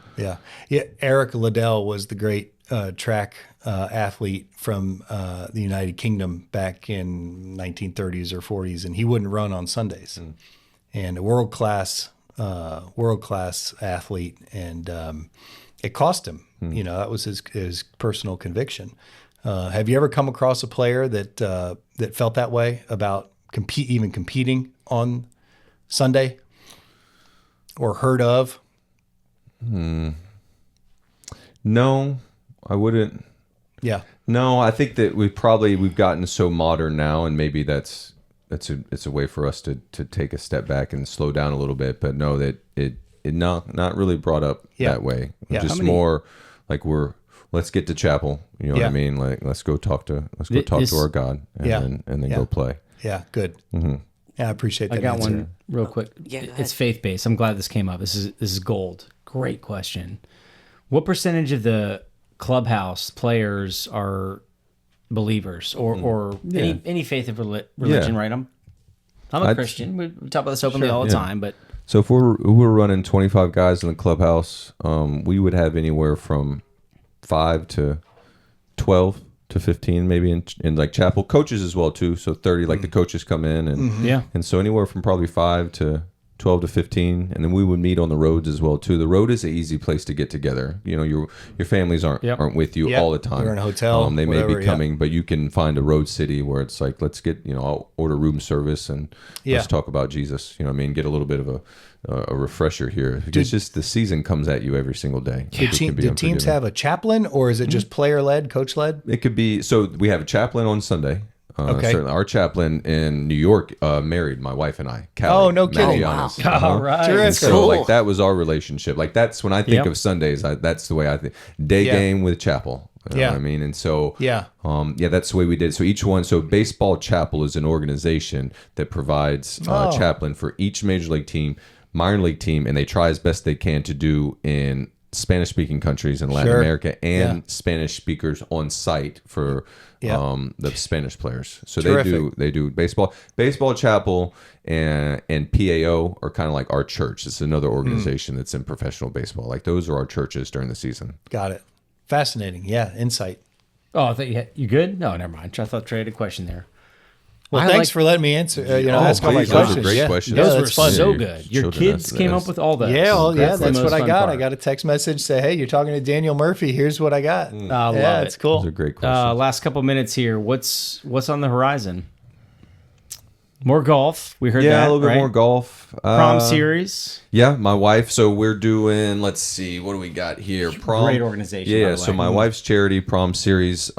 Eric Liddell was the great track athlete from the United Kingdom back in 1930s or 40s, and he wouldn't run on Sundays. And a world class athlete, and it cost him. You know, that was his personal conviction. Have you ever come across a player that felt that way about even competing on Sunday, or heard of? No, I wouldn't. Yeah. No, I think that we've gotten so modern now, and maybe it's a way for us to take a step back and slow down a little bit. But no, that it not really brought up that way. Yeah. Just more like let's get to chapel. You know what I mean? Like let's go talk to our God, and then go play. Yeah. Good. Mm-hmm. Yeah, I appreciate that. I got answer. one real quick. Yeah, go It's faith based. I'm glad this came up. This is gold. Great question. What percentage of the clubhouse players are believers or any faith of religion? Right. I'm a Christian. We talk about this openly all the time, but So if we're running 25 guys in the clubhouse, we would have anywhere from 5 to 12 to 15 maybe in like chapel. Coaches as well too, so 30, like the coaches come in, and and so anywhere from probably 5 to 12 to 15, and then we would meet on the roads as well too. The road is an easy place to get together. You know, your families aren't with you all the time. They're in a hotel, they may whatever, be coming, but you can find a road city where it's like, let's get, I'll order room service and let's talk about Jesus. You know what I mean? Get a little bit of a refresher here. It's just the season comes at you every single day. Do teams have a chaplain, or is it just player led, coach led? It could be. So we have a chaplain on Sunday. Okay. Certainly. Our chaplain in New York married my wife and I. Callie, Oh, no kidding. Masianis. all right. Terrific. So Cool. like that was our relationship. Like that's when I think Yep. of Sundays. That's the way I think. Day game with chapel. You know what I mean, and so that's the way we did. So each one. So Baseball Chapel is an organization that provides a chaplain for each major league team, minor league team, and they try as best they can to do in Spanish-speaking countries in Latin America and Spanish speakers on site for the Spanish players. So they do baseball chapel and PAO are kind of like our church. It's another organization that's in professional baseball. Like those are our churches during the season. Got it. Fascinating. Yeah, insight. Oh, I thought you good? No, never mind. I thought Trey had a question there. Well, thanks for letting me answer. Ask all my please, those are questions. great yeah. questions. Yeah, Those were that's fun. so Yeah, good. Your children, kids came up with all those. Yeah, that's the what most I fun got. part. I got a text message say, "Hey, you're talking to Daniel Murphy. Here's what I got." I love yeah, it. it's cool. Those are great questions. Last couple minutes here. What's on the horizon? More golf. We heard that. a little bit right? more golf. Prom series. Yeah, my wife. So we're doing. Let's see, what do we got here? Prom. Great organization, Yeah. by the So way. my wife's charity Prom Series.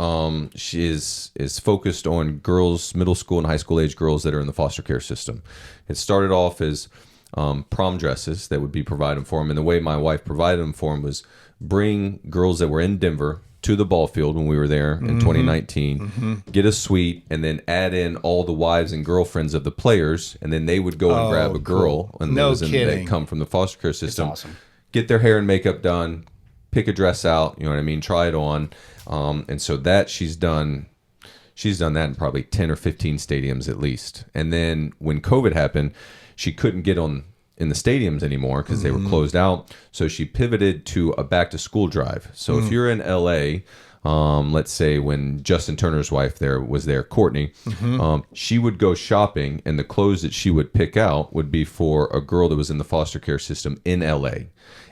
She is focused on girls, middle school and high school age girls that are in the foster care system. It started off as prom dresses that would be provided for them, and the way my wife provided them for them was bring girls that were in Denver to the ball field when we were there in 2019, get a suite, and then add in all the wives and girlfriends of the players, and then they would go and grab a girl, and No that kidding. come from the foster care system. awesome. Get their hair and makeup done, pick a dress out, you know what I mean, try it on, and so that she's done that in probably 10 or 15 stadiums at least. And then when COVID happened, she couldn't get in the stadiums anymore because they were closed out. So she pivoted to a back to school drive. So if you're in LA, let's say when Justin Turner's wife was there, Courtney, she would go shopping, and the clothes that she would pick out would be for a girl that was in the foster care system in LA.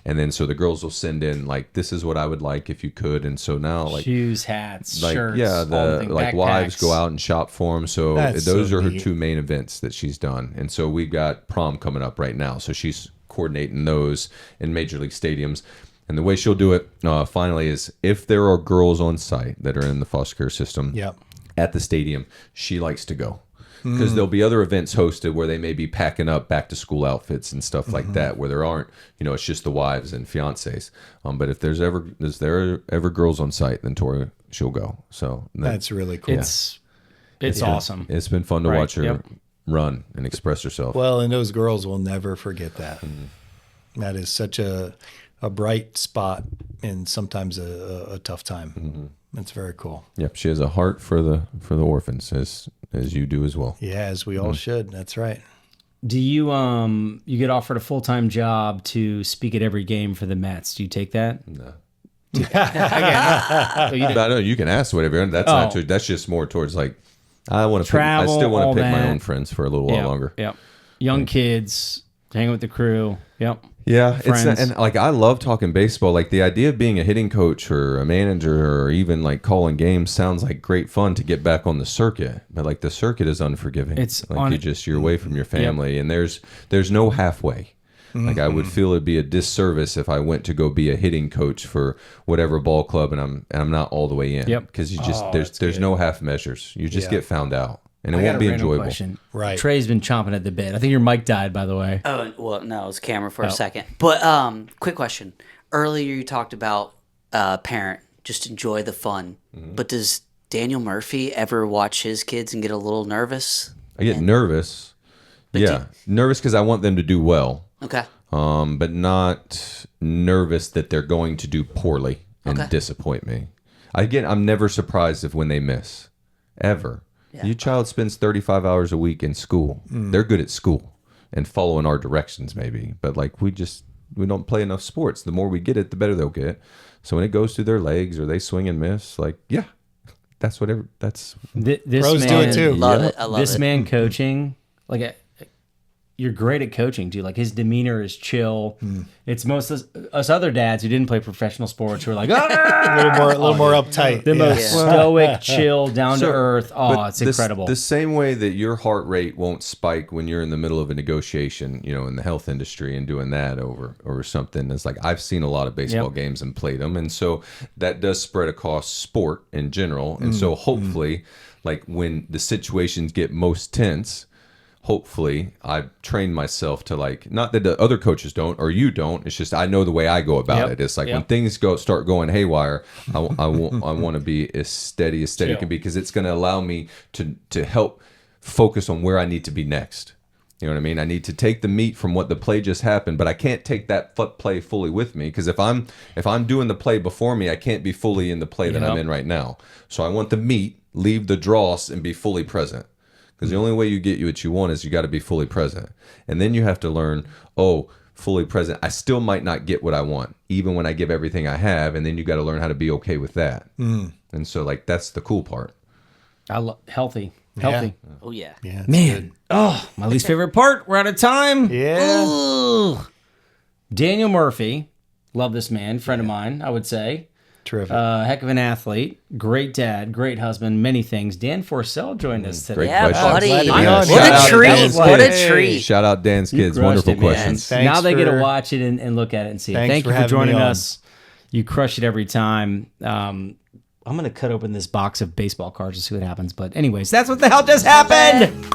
And then so the girls will send in like, this is what I would like if you could. And so now like Shoes, hats, like shirts. yeah, all the things, like wives backpacks. go out and shop for them. So That's those so are her neat. two main events that she's done. And so we've got prom coming up right now. So she's coordinating those in major league stadiums. And the way she'll do it finally is if there are girls on site that are in the foster care system at the stadium, she likes to go. Because there'll be other events hosted where they may be packing up back to school outfits and stuff like that, where there aren't, it's just the wives and fiancés. But if there are ever girls on site, then Tori, she'll go. So That's really cool. It's awesome. It's been fun to Right, watch her yep. run and express herself. Well, and those girls will never forget that. That is such a bright spot and sometimes a tough time. That's very cool. Yep, she has a heart for the orphans, as you do as well. Yeah, as we all should. That's right. Do you you get offered a full-time job to speak at every game for the Mets? Do you take that? No. Oh, you But I know you can ask whatever. That's not true. That's just more towards like I want to. I Travel, still want all to pick my that. own friends for a little while Yep, longer. Yep. Young kids, hanging with the crew. Yep. Yeah, Friends. and like I love talking baseball. Like the idea of being a hitting coach or a manager or even like calling games sounds like great fun to get back on the circuit. But like the circuit is unforgiving. It's like you're away from your family, and there's no halfway. Like I would feel it'd be a disservice if I went to go be a hitting coach for whatever ball club, and I'm not all the way in. Yep. Because you just there's no half measures. You just get found out, and it I got won't a be random enjoyable. question. Right. Trey's been chomping at the bit. I think your mic died, by the way. Oh, well, no, it was camera for a second. But quick question. Earlier you talked about parent, just enjoy the fun. But does Daniel Murphy ever watch his kids and get a little nervous? I get nervous. Yeah, nervous because I want them to do well. Okay. But not nervous that they're going to do poorly and disappoint me. Again, I'm never surprised if when they miss, ever. Yeah. Your child spends 35 hours a week in school. They're good at school and following our directions, maybe. But like we don't play enough sports. The more we get it, the better they'll get. So when it goes through their legs or they swing and miss, like that's whatever. That's This Pros do man, it too. Love it. I love this it. man coaching, like you're great at coaching, dude. Like his demeanor is chill. It's most of us other dads who didn't play professional sports who are like, A little more uptight. the Yeah. most stoic, chill, down to earth. Oh, But it's incredible. The same way that your heart rate won't spike when you're in the middle of a negotiation, in the health industry and doing that over something. It's like I've seen a lot of baseball games and played them, and so that does spread across sport in general. And so hopefully, like when the situations get most tense, hopefully I've trained myself to like, not that the other coaches don't or you don't, it's just I know the way I go about it. It's like when things start going haywire, I want to be as steady as can be, because it's going to allow me to help focus on where I need to be next. You know what I mean? I need to take the meat from what the play just happened, but I can't take that play fully with me, because if I'm doing the play before me, I can't be fully in the play that I'm in right now. So I want the meat, leave the dross, and be fully present. Because the only way you get what you want is you got to be fully present. And then you have to learn, fully present. I still might not get what I want, even when I give everything I have. And then you got to learn how to be okay with that. And so, like, that's the cool part. I love healthy. Oh, yeah. Yeah, it's Man, good. my least favorite part. We're out of time. Yeah. Ooh. Daniel Murphy, love this man, friend of mine, I would say. Terrific. Heck of an athlete, great dad, great husband, many things. Dan Forcell joined us today. Great Yeah, question. buddy. Glad to be What on. a Shout out treat. Dan's What a kids. treat. Shout out Dan's You kids. crushed Wonderful it, man. questions. Thanks Now they get to for- watch it and look at it and see it. Thanks Thank for you for having me joining on. us. You crush it every time. I'm going to cut open this box of baseball cards to see what happens. But anyways, that's what the hell just happened.